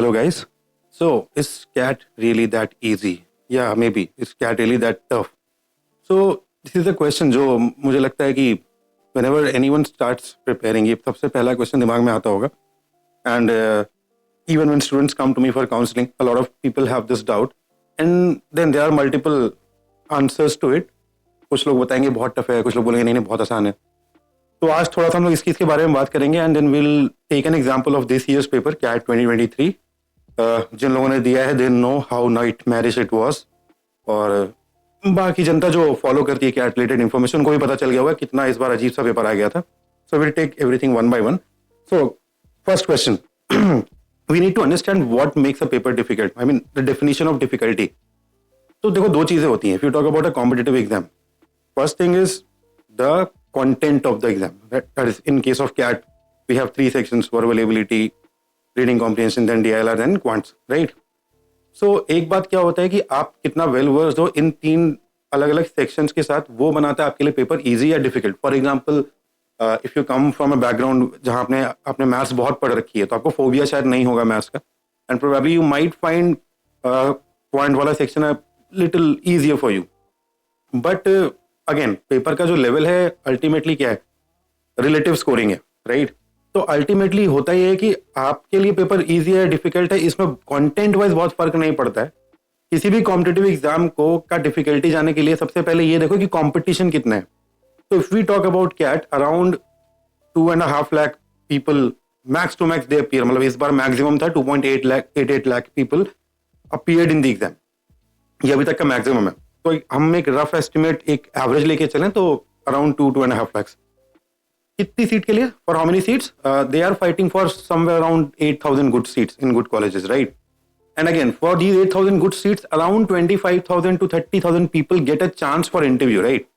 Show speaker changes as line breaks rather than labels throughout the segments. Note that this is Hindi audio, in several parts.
Hello guys. So is cat really that easy? Yeah, maybe. Is cat really that tough? So this is a question जो मुझे लगता है कि whenever anyone starts preparing, ये सबसे पहला question दिमाग में आता होगा. And even when students come to me for counseling, a lot of people have this doubt. And then there are multiple answers to it. कुछ लोग बताएंगे बहुत टफ है, कुछ लोग बोलेंगे नहीं नहीं बहुत आसान है. तो आज थोड़ा सा हम लोग इसके बारे में बात करेंगे and then will take an example of this year's paper CAT 2023. जिन लोगों ने दिया है they know how nightmarish it was, और बाकी जनता जो फॉलो करती है कैट रिलेटेड इन्फॉर्मेशन उनको भी पता चल गया होगा कितना इस बार अजीब सा पेपर आ गया था. So will take everything one by one. So first question, we need to understand what makes a paper difficult. I mean the definition of difficulty. तो देखो दो चीजें होती हैं if you talk about a competitive exam. First thing is the content of the exam. That is, in case of CAT, we have three sections: verbal ability, reading comprehension, then DILR, then quants, right? So एक बात क्या होता है कि आप कितना वेल वर्स्ड हो इन तीन अलग अलग सेक्शंस के साथ, वो बनाता है आपके लिए पेपर इजी या difficult. For example if you come from a background जहाँ आपने मैथ्स बहुत पढ़ रखी है तो आपको फोबिया शायद नहीं होगा मैथ्स का, and probably you might find quant वाला section a little easier for you. But again paper का जो लेवल है अल्टीमेटली क्या है, रिलेटिव स्कोरिंग है, राइट? तो अल्टीमेटली होता ही है कि आपके लिए पेपर इजी है डिफिकल्ट है, इसमें कंटेंट वाइज बहुत फर्क नहीं पड़ता है. किसी भी कॉम्पिटिटिव एग्जाम को का डिफिकल्टी जाने के लिए सबसे पहले ये देखो कि कंपटीशन कितना है. तो if we talk about CAT, around 2.5 lakh people max to max they appear. मतलब इस बार मैक्सिमम था 2.88 lakh people appeared in the exam. ये अभी तक का मैक्सिमम है. तो हम एक रफ एस्टिमेट एक एवरेज लेके चलें तो अराउंड 2.5 लाख. कितनी सीट के लिए? For how many seats? They are fighting for somewhere around 8,000 good seats in good colleges, right? And again for these 8,000 good seats around 25,000 to 30,000 people get a chance for interview, right?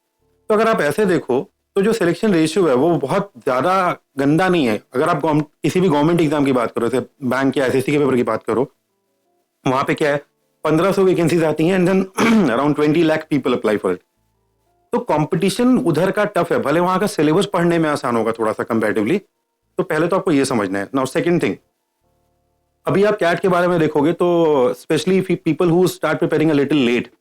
तो अगर आप ऐसे देखो तो जो सिलेक्शन रेशियो है वो बहुत ज्यादा गंदा नहीं है. अगर आप किसी भी गवर्नमेंट एग्जाम की बात करो, जैसे बैंक या एसएससी के पेपर की बात करो, वहां पे क्या है 1500 वैकेंसीज आती हैं and then around 20 lakh people apply for it. तो कंपटीशन उधर का टफ है, भले वहां का सिलेबस पढ़ने में आसान होगा थोड़ा सा कंपैरेटिवली. तो पहले तो आपको ये समझना है. नाउ सेकंड थिंग, अभी आप कैट के बारे में देखोगे तो specially people who start preparing a little late,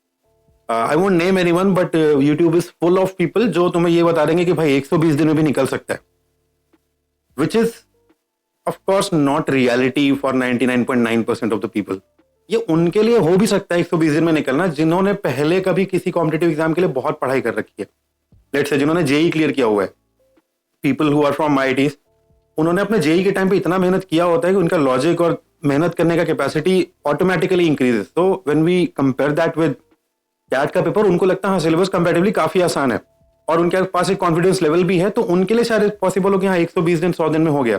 I won't name anyone but YouTube is full of people जो तुम्हें ये बता देंगे कि भाई 120 दिन में भी निकल सकता है, which is of course not reality for 99.9% of the people. ये उनके लिए हो भी सकता है 120 दिन में निकलना जिन्होंने पहले कभी किसी कॉम्पिटिटिव एग्जाम के लिए बहुत पढ़ाई कर रखी है. लेट्स से जिन्होंने जेई क्लियर किया हुआ है, people who are from IITs, उन्होंने अपने जेई के टाइम पे इतना मेहनत किया होता है कि उनका लॉजिक और मेहनत करने का कैपेसिटी ऑटोमेटिकली इंक्रीजेस. तो when we compare that with CAT का पेपर, उनको लगता है हाँ सिलेबस कंपैरेटिवली काफी आसान है और उनके पास एक कॉन्फिडेंस लेवल भी है, तो उनके लिए शायद पॉसिबल हो कि हाँ 120 दिन 100 दिन में हो गया.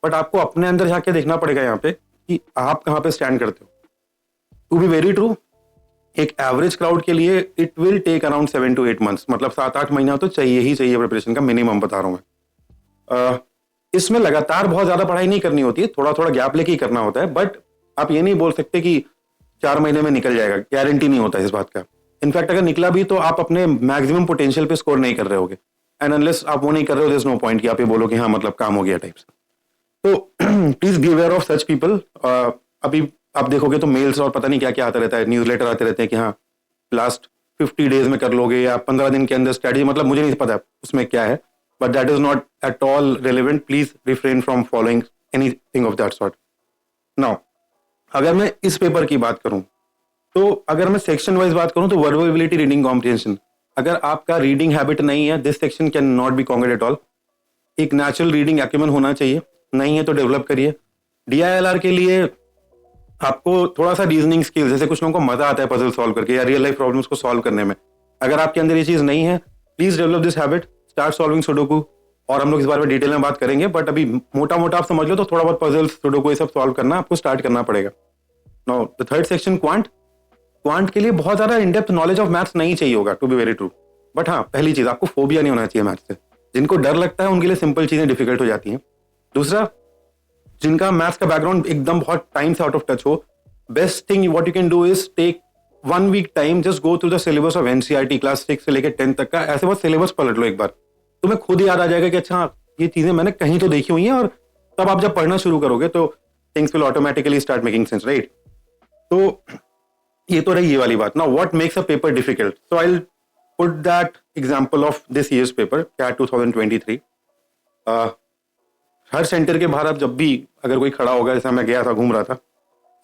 बट आपको अपने अंदर जाके देखना पड़ेगा यहाँ पे कि आप कहाँ पे स्टैंड करते हो. टू बी वेरी ट्रू, एक एवरेज क्राउड के लिए it will take around 7 to 8 months, मतलब 7-8 महीना तो चाहिए ही चाहिए प्रिपरेशन का, मिनिमम बता रहा हूं मैं. इसमें लगातार बहुत ज्यादा पढ़ाई नहीं करनी होती है, थोड़ा थोड़ा गैप लेके ही करना होता है. बट आप ये नहीं बोल सकते कि 4 महीने में निकल जाएगा, गारंटी नहीं होता इस बात का. इनफैक्ट अगर निकला भी तो आप अपने मैक्सिमम पोटेंशियल पे स्कोर नहीं कर रहे होगे, एंड अनलेस आप वो नहीं कर रहे हो, देयर इज नो पॉइंट कि आप ये बोलो कि हाँ मतलब काम हो गया टाइप्स. तो please be aware of such people. अभी आप देखोगे तो मेल्स और पता नहीं क्या क्या आता रहता है, न्यूज़लेटर आते रहते हैं कि हाँ लास्ट 50 डेज में कर लोगे या 15 दिन के अंदर स्ट्रेटजी, मतलब मुझे नहीं पता उसमें क्या है, but that is not at all relevant. Please refrain from following anything of that sort. Now अगर मैं इस पेपर की बात करूं तो अगर मैं सेक्शन वाइज बात करूं तो वर्बल एबिलिटी, रीडिंग कॉम्प्रिहेंशन, अगर आपका रीडिंग हैबिट नहीं है this section can not be concrete at all. एक नेचुरल रीडिंग एक्यूमेंट होना चाहिए, नहीं है तो डेवलप करिए. डीआईएलआर के लिए आपको थोड़ा सा रीजनिंग स्किल्स, जैसे कुछ लोगों को मजा आता है पजल सॉल्व करके या रियल लाइफ प्रॉब्लम्स को सॉल्व करने में, अगर आपके अंदर ये चीज नहीं है please develop this habit, start solving sudoku. और हम लोग इस बारे में डिटेल में बात करेंगे, बट अभी मोटा मोटा आप समझ लो तो थोड़ा बहुत पजल्स सुडोकू ये सब सॉल्व करना आपको स्टार्ट करना पड़ेगा. Now the third section quant. Quant के लिए बहुत ज्यादा in depth knowledge of maths नहीं चाहिए होगा, to be very true. But हाँ पहली चीज आपको फोबिया नहीं होना चाहिए मैथ्स से. जिनको डर लगता है उनके लिए सिंपल चीजें डिफिकल्ट हो जाती हैं. दूसरा, जिनका मैथ्स का बैकग्राउंड एकदम बहुत टाइम से आउट ऑफ टच हो, best thing what you can do is take 1 week time, just go through the syllabus of NCERT class 6 से लेकर 10 तक का. ऐसे बहुत सिलेबस पलट लो एक बार, तुम्हें खुद याद आ जाएगा कि अच्छा ये चीजें मैंने कहीं तो देखी हुई हैं. और तब आप जब पढ़ना शुरू करोगे तो things will automatically start making sense, right? तो ये तो रही ये वाली बात. Now what makes a paper difficult? So I'll put that example of this year's paper, CAT 2023. Her centre के बाहर आप जब भी अगर कोई खड़ा होगा, जैसा मैं गया था, घूम रहा था,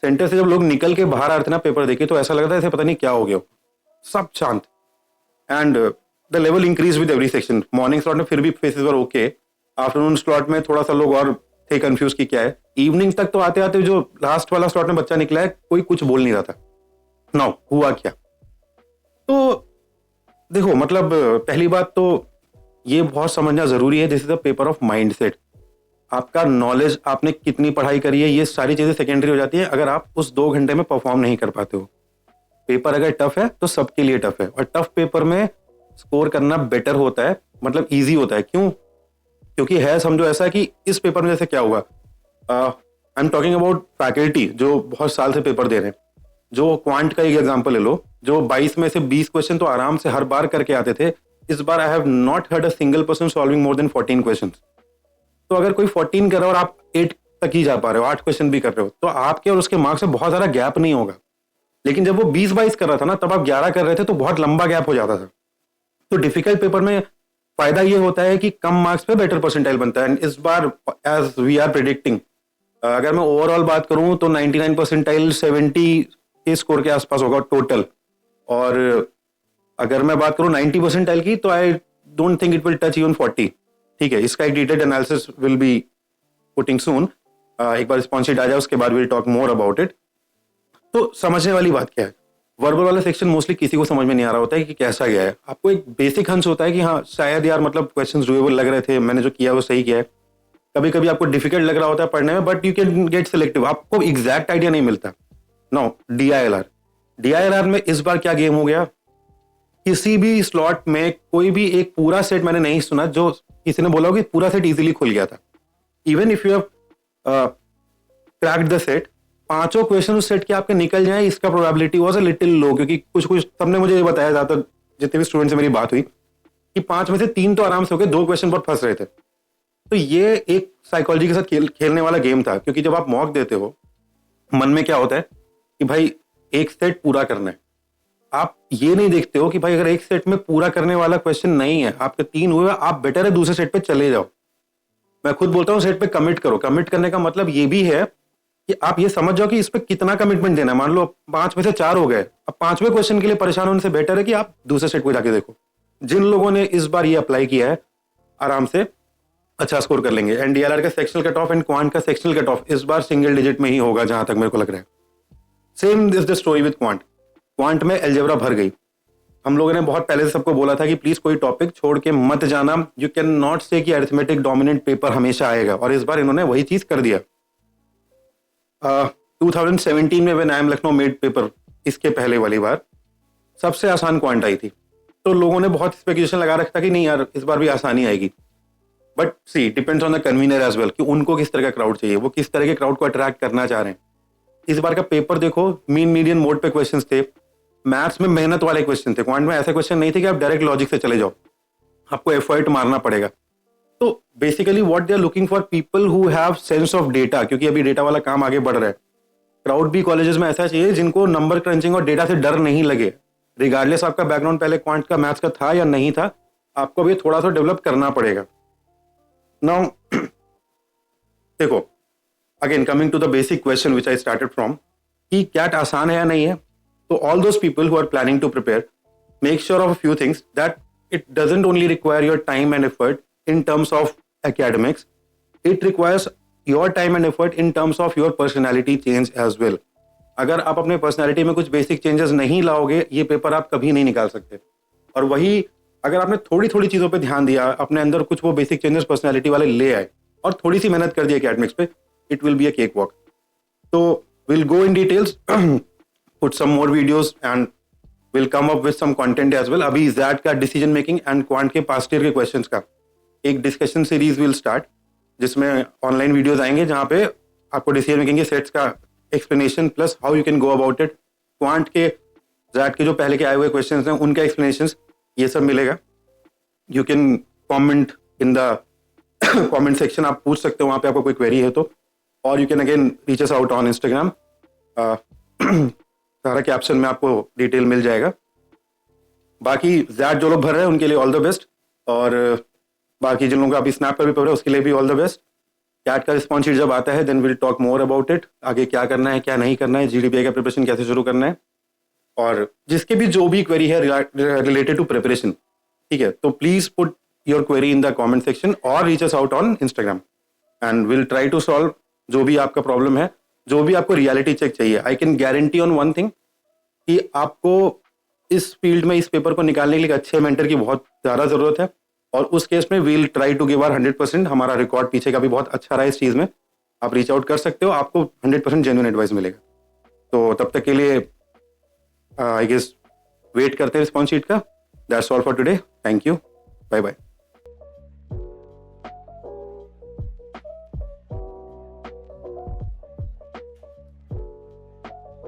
सेंटर से जब लोग निकल के बाहर आ रहे थे ना पेपर देखे, तो ऐसा लग रहा था जैसे पता नहीं क्या हो गया, सब शांत. And the level increase with every section. Morning slot में फिर भी फेसेस वर ओके, आफ्टरनून स्लॉट में थोड़ा सा लोग और थे कंफ्यूज कि क्या है. इवनिंग तक तो आते आते जो लास्ट वाला स्लॉट में बच्चा निकला है, कोई कुछ बोल नहीं रहा था. नाउ हुआ क्या? तो देखो, मतलब पहली बात तो ये बहुत समझना जरूरी है, this is a paper of mind set. आपका नॉलेज, आपने कितनी पढ़ाई करी है, ये सारी चीजें सेकेंडरी हो जाती है अगर आप उस 2 घंटे में परफॉर्म नहीं कर पाते हो. पेपर अगर टफ है तो सबके लिए टफ है, और टफ पेपर में स्कोर करना बेटर होता है, मतलब इजी होता है. क्यों? क्योंकि है, समझो ऐसा कि इस पेपर में जैसे क्या हुआ, I am talking about faculty जो बहुत साल से पेपर दे रहे हैं. जो क्वांट का एक एग्जांपल ले लो, जो 22 में से 20 क्वेश्चन तो आराम से हर बार करके आते थे, इस बार I have not heard a single person solving more than 14 question. तो अगर कोई 14 कर रहा है और आप 8 तक ही जा पा रहे हो, 8 क्वेश्चन भी कर रहे हो, तो आपके और उसके मार्क्स में बहुत सारा गैप नहीं होगा. लेकिन जब वो 20-22 कर रहा था ना, तब आप 11 कर रहे थे, तो बहुत लंबा गैप हो जाता था. तो डिफिकल्ट पेपर में फायदा ये होता है कि कम मार्क्स पे बेटर परसेंटाइल बनता है. इस बार एज वी आर प्रिडिक्टिंग, अगर मैं ओवरऑल बात करूं तो 99 परसेंटाइल 70 के स्कोर के आसपास होगा टोटल. और अगर मैं बात करूं 90 परसेंटाइल की, तो I don't think it will touch even 40. ठीक है, इसका एक detailed analysis will be putting soon. एक बार रिस्पॉन्स शीट आ जाए, उसके बाद will talk more about it. तो समझने वाली बात क्या है, वर्बल वाला सेक्शन मोस्टली किसी को समझ में नहीं आ रहा होता है कि कैसा गया है. आपको एक बेसिक हंस होता है कि हाँ शायद यार, मतलब क्वेश्चंस डूएबल लग रहे थे, मैंने जो किया वो सही किया है. कभी कभी आपको डिफिकल्ट लग रहा होता है पढ़ने में, but you can get selective, आपको एग्जैक्ट आइडिया नहीं मिलता. नो, DILR में इस बार क्या गेम हो गया, किसी भी स्लॉट में कोई भी एक पूरा सेट मैंने नहीं सुना जो किसी ने बोला हो कि पूरा सेट इजीली खुल गया था. Even if you have cracked the set, 5 question उस सेट के आपके निकल जाए, इसका प्रोबेबिलिटी वाज अ लिटिल लो. क्योंकि कुछ सबने मुझे ये बताया, ज्यादातर जितने भी स्टूडेंट से मेरी बात हुई, कि 5 में से 3 तो आराम से हो गए, 2 क्वेश्चन बहुत फंस रहे थे. तो ये एक साइकोलॉजी के साथ खेलने वाला गेम था. क्योंकि जब आप मॉक देते हो, मन में क्या होता है कि भाई एक सेट पूरा करना है. आप ये नहीं देखते हो कि भाई अगर एक सेट में पूरा करने वाला क्वेश्चन नहीं है, आपके 3 हुए, आप बेटर है दूसरे सेट पे चले जाओ. मैं खुद बोलता हूँ सेट पे कमिट करो. कमिट करने का मतलब ये भी है कि आप ये समझ जाओ कि इस पे कितना कमिटमेंट देना है. मान लो 5 में से 4 हो गए, अब 5वें क्वेश्चन के लिए परेशान होने से बेटर है कि आप दूसरे सेट को जाके देखो. जिन लोगों ने इस बार ये अप्लाई किया है, आराम से अच्छा स्कोर कर लेंगे. एंड DLR का sectional cut off and quant का सेक्शनल कट ऑफ इस बार सिंगल डिजिट में ही होगा, जहां तक मेरे को लग रहा है. Same is the story with quant. Quant में अलजेब्रा भर गई. हम लोगों ने बहुत पहले से सबको बोला था कि प्लीज कोई टॉपिक छोड़ के मत जाना. यू कैन नॉट से कि अरिथमेटिक डोमिनेंट पेपर हमेशा आएगा, और इस बार इन्होंने वही चीज कर दिया. 2017 में when IIM Lucknow made paper, इसके पहले वाली बार सबसे आसान क्वांट आई थी. तो लोगों ने बहुत स्पेकुलेशन लगा रखा था कि नहीं यार इस बार भी आसानी आएगी. But see depends on the convener as well, कि उनको किस तरह का क्राउड चाहिए, वो किस तरह के क्राउड को अट्रैक्ट करना चाह रहे हैं. इस बार का पेपर देखो, मीन मीडियन मोड पे क्वेश्चंस थे. मैथ्स में मेहनत वाले क्वेश्चन थे. क्वांट में ऐसे क्वेश्चन नहीं थे कि आप डायरेक्ट लॉजिक से चले जाओ, आपको एफर्ट मारना पड़ेगा. तो basically what they are looking for people who have sense of data, क्योंकि अभी डेटा वाला काम आगे बढ़ रहा है. क्राउड भी कॉलेजेस में ऐसा चाहिए जिनको नंबर क्रंचिंग और डेटा से डर नहीं लगे. रिगार्डलेस आपका बैकग्राउंड पहले क्वांट का मैथ्स का था या नहीं था, आपको भी थोड़ा सा डेवलप करना पड़ेगा. नाउ देखो, again coming to the basic question which I started from, कि कैट आसान है या नहीं है. तो all those people who are planning to prepare, make sure of a few things, that it doesn't only require your time and effort in terms of academics, it requires your time and effort in terms of your personality change as well. अगर आप अपने पर्सनैलिटी में कुछ बेसिक चेंजेस नहीं लाओगे, ये पेपर आप कभी नहीं निकाल सकते. और वही अगर आपने थोड़ी थोड़ी चीजों पे ध्यान दिया, अपने अंदर कुछ वो बेसिक चेंजेस पर्सनैलिटी वाले ले आए और थोड़ी सी मेहनत कर दी एकेडमिक्स पे, it will be a cake walk. तो will go in details, put some more videos and will come up with some content as well. अभी जैट का डिसीजन मेकिंग एंड क्वांट के पास्ट ईयर के क्वेश्चंस का एक डिस्कशन सीरीज विल स्टार्ट, जिसमें ऑनलाइन वीडियोस आएंगे जहां पे आपको डिसीजन मेकिंग के सेट्स का explanation plus how you can go about it. Quant के जैट के जो पहले के आए हुए क्वेश्चंस हैं उनका एक्सप्लेनेशंस, ये सब मिलेगा. You can comment in the comment section, आप पूछ सकते हो वहां पे आपको कोई क्वेरी है तो. और you can again reach us out on Instagram. सारा कैप्शन में आपको डिटेल मिल जाएगा. बाकी ज़ैट जो लोग भर रहे हैं उनके लिए ऑल द बेस्ट, और बाकी जिन लोगों का अभी स्नैप पर भी पड़ रहा है उसके लिए भी ऑल द बेस्ट. कैट का रिस्पॉन्स शीट जब आता है then will talk more about it. आगे क्या करना है क्या नहीं करना है, GDPI का प्रिपरेशन कैसे शुरू करना है, और जिसके भी जो भी क्वेरी है रिलेटेड टू प्रिपरेशन, ठीक है, तो please put your query in the comment section और reach us out on Instagram and will try to solve जो भी आपका प्रॉब्लम है. जो भी आपको रियलिटी चेक चाहिए, I can guarantee on one thing कि आपको इस फील्ड में इस पेपर को निकालने के लिए एक अच्छे मेंटर की बहुत ज़्यादा ज़रूरत है. और उस केस में we'll try to give our 100%. हमारा रिकॉर्ड पीछे का भी बहुत अच्छा रहा है इस चीज़ में. आप रीच आउट कर सकते हो, आपको 100% जेन्युइन एडवाइस मिलेगा. तो तब तक के लिए आई गेस वेट करते हैं रिस्पॉन्स शीट का. That's all for today. Thank you. Bye bye.